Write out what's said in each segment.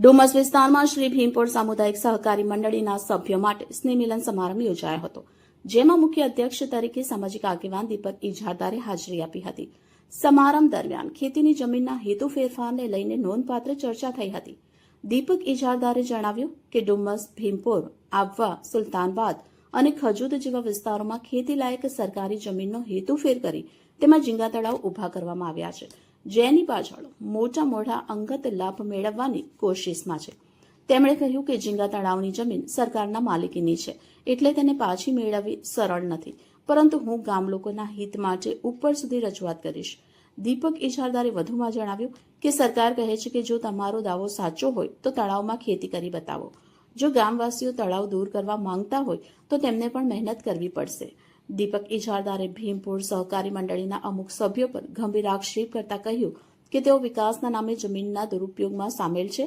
ડુમસ વિસ્તારમાં શ્રી ભીમપોર સામુદાયિક સહકારી મંડળીના સભ્યો માટે સ્નેહમિલન સમારંભ યોજાયો હતો, જેમાં મુખ્ય અધ્યક્ષ તરીકે સામાજિક આગેવાન દીપક ઇજારદારે હાજરી આપી હતી। સમારંભ દરમિયાન ખેતીની જમીનના હેતુ ફેરફારને લઈને નોંધપાત્ર ચર્ચા થઈ હતી। દીપક ઇજારદારે જણાવ્યું કે ડુમસ, ભીમપોર, આબવા, સુલતાનબાદ અને ખજૂદ જેવા વિસ્તારોમાં ખેતીલાયક સરકારી જમીનનો હેતુફેર કરી તેમાં ઝીંગા તળાવ ઊભા કરવામાં આવ્યા છે, જેની પાછળ મોટા અંગત લાભ મેળવવાની કોશિશમાં છે। તેમણે કહ્યું કે ઝીંગા તળાવની જમીન સરકારના માલિકીની છે, એટલે તેને પાછી મેળવવી સરળ નથી, પરંતુ હું ગામ લોકોના હિત માટે ઉપર સુધી રજૂઆત કરીશ। દીપક ઇજારદારે વધુમાં જણાવ્યું કે સરકાર કહે છે કે જો તમારો દાવો સાચો હોય તો તળાવમાં ખેતી કરી બતાવો। જો ગામવાસીઓ તળાવ દૂર કરવા માંગતા હોય તો તેમને પણ મહેનત કરવી પડશે। દીપક ઇજારદારે ભીમપોર સહકારી મંડળીના અમુક સભ્યો પર ગંભીર આક્ષેપ કરતા કહ્યું કે તેઓ વિકાસના નામે જમીનના દુરુપયોગમાં સામેલ છે।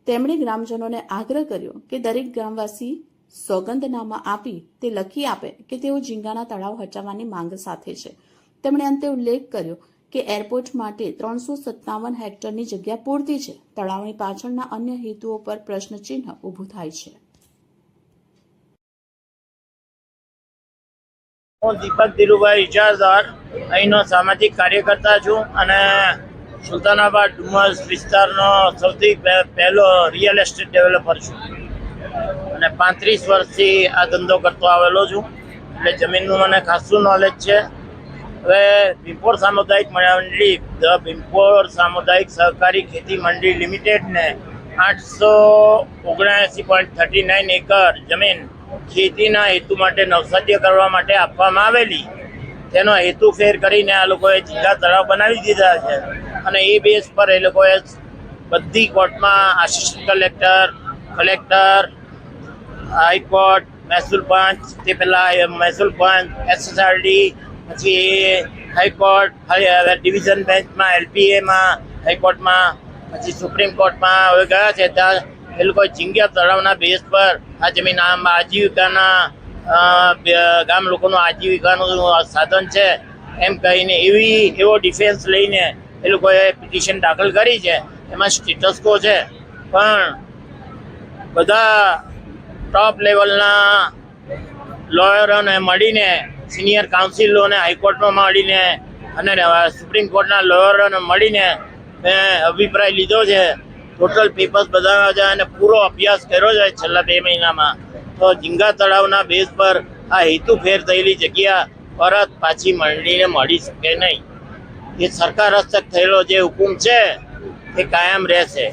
તેમણે ગ્રામજનોને આગ્રહ કર્યો કે દરેક ગામવાસી સોગંદનામા આપી તે લખી આપે કે તેઓ ઝીંગાના તળાવ હટાવવાની માંગ સાથે છે। તેમણે અંતે ઉલ્લેખ કર્યો કે એરપોર્ટ માટે 357 હેક્ટરની જગ્યા પૂરતી છે, તળાવની પાછળના અન્ય હેતુઓ પર પ્રશ્નચિહ્ન ઊભું થાય છે। હું દીપક ધીરુભાઈ ઇજારદાર અહીંનો સામાજિક કાર્યકર્તા છું અને સુલતાનાબાદ ડુમસ વિસ્તારનો સૌથી પહેલો રિયલ એસ્ટેટ ડેવલપર છું અને 35 વર્ષથી આ ધંધો કરતો આવેલો છું, એટલે જમીનનું મને ખાસું નોલેજ છે। હવે ભીમપોર સામુદાયિક મંડળી, ધ ભીમપોર સામુદાયિક સહકારી ખેતી મંડળી લિમિટેડને 879.39 એકર જમીન ખેતીના હેતુ માટે નવસાધ્ય કરવા માટે આપવામાં આવેલી, તેનો હેતુ ફેર કરીને આ લોકોએ ઝીંગા તળાવ બનાવી દીધા છે અને એ બેઝ પર એ લોકોએ બધી કોર્ટમાં આસિસ્ટન્ટ કલેક્ટર, હાઈકોર્ટ, મહેસૂલ પંચ, તે પહેલાં મહેસૂલ પંચ, SSRD, પછી હાઈકોર્ટ, ડિવિઝન બેન્ચમાં, LPAમાં, હાઈકોર્ટમાં, પછી સુપ્રીમ કોર્ટમાં હવે ગયા છે। ત્યાં એ લોકોએ ઝીંગા તળાવના બેઝ પર આ જમીન આજીવિકાના ગામ લોકોનું આજીવિકાનું સાધન છે એમ કહીને એવો ડિફેન્સ લઈને એ લોકોએ પિટિશન દાખલ કરી છે। એમાં સ્ટેટસ કો છે, પણ બધા ટોપ લેવલના લોયરોને મળીને, સિનિયર કાઉન્સિલોને હાઈકોર્ટમાં મળીને અને સુપ્રીમ કોર્ટના લોયરોને મળીને મેં અભિપ્રાય લીધો છે। ટોટલ પેપર્સ બધા છે અને પૂરો અભ્યાસ કર્યો છે છેલ્લા 2 મહિનામાં। તો ઝીંગા તળાવના બેઝ પર આ હેતુ ફેર થયેલી જગ્યા પરત પાછી મંડળીને મળી શકે નહીં। એ સરકાર હસ્તક થયેલો જે હુકુમ છે એ કાયમ રહેશે।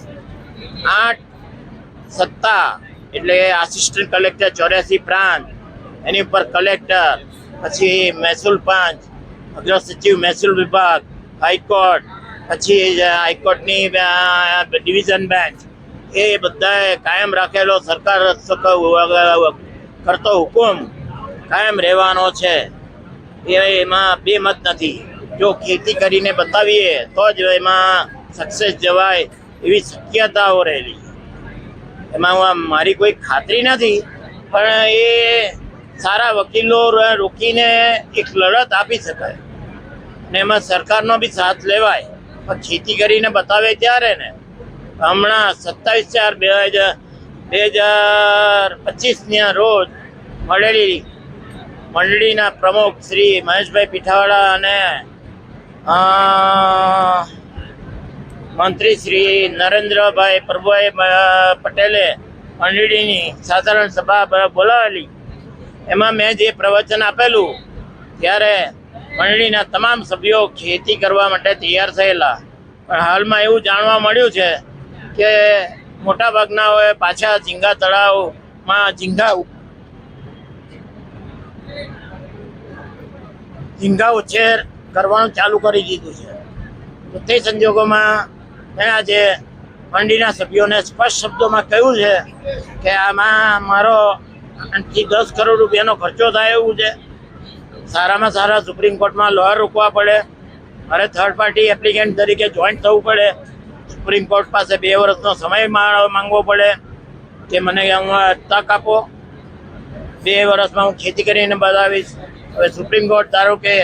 8 સત્તા એટલે આસિસ્ટન્ટ કલેક્ટર 84 પ્રાંત, એની ઉપર કલેક્ટર, પછી મહેસૂલ પંચ, અગ્ર સચિવ મહેસૂલ વિભાગ, હાઈકોર્ટ, પછી હાઈકોર્ટની ડિવિઝન બેન્ચ, એ બધાએ કાયમ રાખેલો સરકાર કરતો હુકુમ કાયમ રહેવાનો છે। એમાં બે મત નથી। જો ખેતી કરીને બતાવીએ તો જ એમાં સક્સેસ જવાય એવી શક્યતાઓ રહેલી। એમાં મારી કોઈ ખાતરી નથી, પણ એ સારા વકીલો રોકીને એક લડત આપી શકાય અને એમાં સરકારનો બી સાથ લેવાય, પણ ખેતી કરીને બતાવે ત્યારે ને। હમણાં 27/4/2025ના રોજ મળેલી મંડળીના પ્રમુખ શ્રી મહેશભાઈ પીઠાવાળા અને મંત્રી શ્રી નરેન્દ્રભાઈ પ્રભુભાઈ પટેલે મંડળીની સાધારણ સભા બોલાવેલી। એમાં મેં જે પ્રવચન આપેલું ત્યારે મંડળીના તમામ સભ્યો ખેતી કરવા માટે તૈયાર થયેલા, પણ હાલમાં એવું જાણવા મળ્યું છે કે મોટાભાગનાઓએ પાછા ઝીંગા તળાવમાં ઝીંગા ઉછેર કરવાનું ચાલુ કરી દીધું છે। તો તે સંજોગોમાં મેં આજે મંડળીના સભ્યોને સ્પષ્ટ શબ્દોમાં કહ્યું છે કે આમાં મારો 8 થી 10 કરોડ રૂપિયાનો ખર્ચો થાય એવું છે। સારામાં સારા સુપ્રીમ કોર્ટમાં લોયર રોકવા પડે, મારે થર્ડ પાર્ટી એપ્લિકેન્ટ તરીકે જોઈન્ટ થવું પડે, સુપ્રીમ કોર્ટ પાસે 2 વર્ષનો સમય માંગવો પડે કે મને તક આપો, 2 વર્ષમાં હું ખેતી કરીને બતાવીશ। હવે સુપ્રીમ કોર્ટ ધારો કે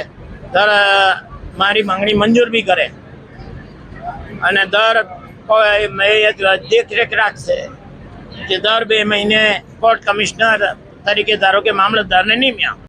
મારી માંગણી મંજૂર બી કરે અને દર દેખરેખ રાખશે કે દર 2 મહિને કોર્ટ કમિશનર તરીકે ધારો કે મામલતદારને નિમ્યા.